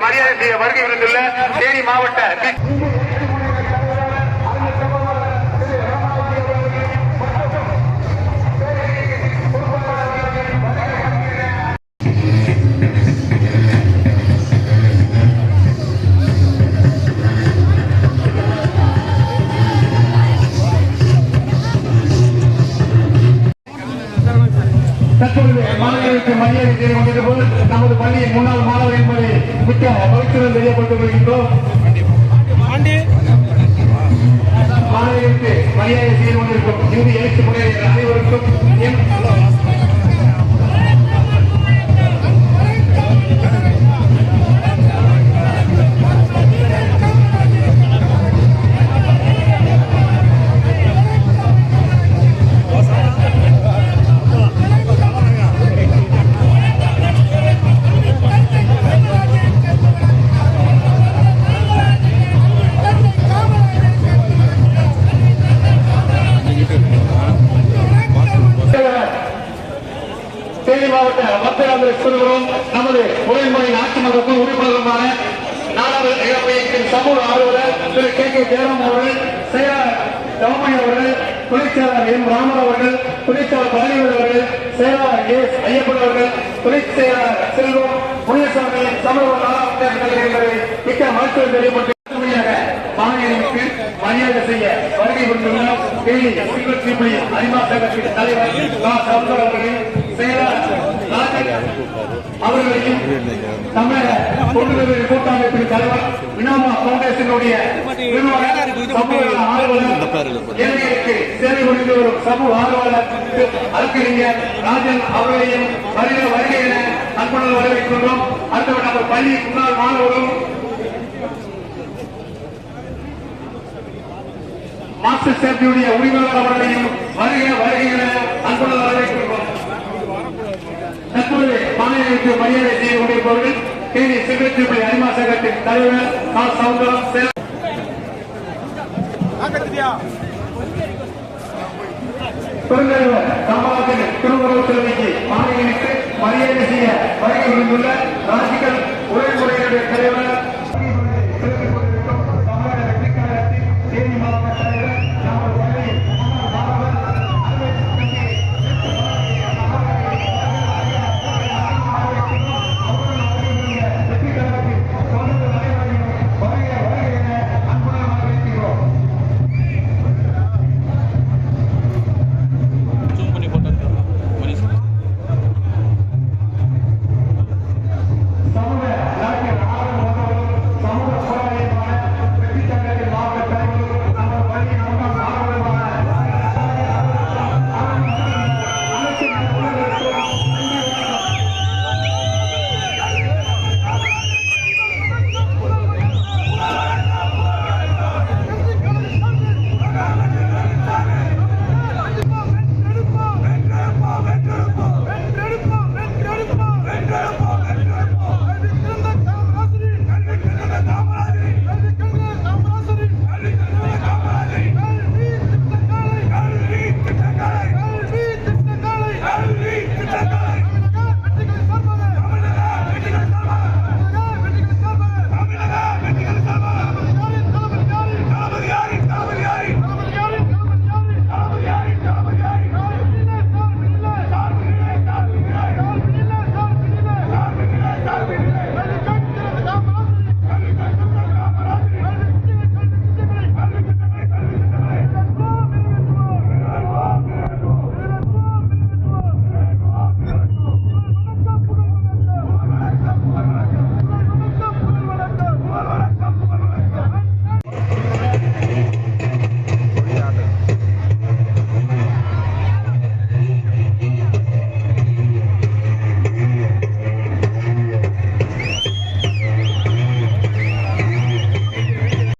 மரியாதை செய்ய வருகை இருந்துள்ள தேனி மாவட்ட மாணவர்களுக்கு மரியாதை செய்து கொண்டிருப்போது நமது பள்ளியின் முன்னாள் மாணவர் என்பதை மிக்க மகிழ்ச்சியுடன் தெரியப்பட்டுக் கொள்கின்றோம். மாணவர்களுக்கு மரியாதை செய்து கொண்டிருக்கும் இறுதி எழுத்து முறை அனைவருக்கும் தேனி மாவட்ட மக்கள் சொல்கிறோம். நமது உரைமுறையின் ஆட்சி மன்றத்தின் உறுப்பினருமான நாடாளுமன்ற இளமையத்தின் சமூக ஆர்வலர் திரு கே ஜெயராம் அவர்கள், செயலாளர் தவமணி அவர்கள், துணைச்செயலாளர் எம் ராமன் அவர்கள், துணைச்செயலாளர் பழனிவேல் அவர்கள், செயலாளர் எஸ் ஐயப்பன் அவர்கள், துணை செயலாளர் செல்வம் முனியசாமியின் சமூக நாடாளுமன்ற என்பதை மிக்க மருத்துவம் தெரியப்பட்டு மாநிலங்களுக்கு மரியாதை செய்ய வருகை கொண்டுள்ளார். தேனி சிறுபுலி அரிமா சங்கத்தின் தலைவர் அவர்களின் செயலாளர் அவர்களையும் தமிழக தொழிலாளர் கூட்டமைப்பின் தலைவர் வினாமா பவுண்டேஷனுடைய ஏழைகளுக்கு சேவை புரிந்து வரும் சமூக ஆர்வலர் வழக்கறிஞர் ராஜன் அவர்களையும் வருகை என அன்புடன் வரவேற்கின்றோம். அடுத்தவர் நம்ம பள்ளி முன்னாள் மாணவர்களும் மாஸ்டர் சேஃப்டியுடைய உரிமையாளர் அவர்களையும் வருகை என அன்புடன் வரவேற்கின்றோம். தற்போது மாநிலங்களுக்கு மரியாதை செய்து கொண்டிருப்பவர்கள் தேனி சிறுபுலி அரிமா சங்கத்தின் தலைவர் சவுந்தரம் பெருந்தலைவர் காமராஜர் திருவுருவ சிலைக்கு மாநிலங்களுக்கு மரியாதை செய்ய வருகை புரிந்துள்ள ராஜிகள்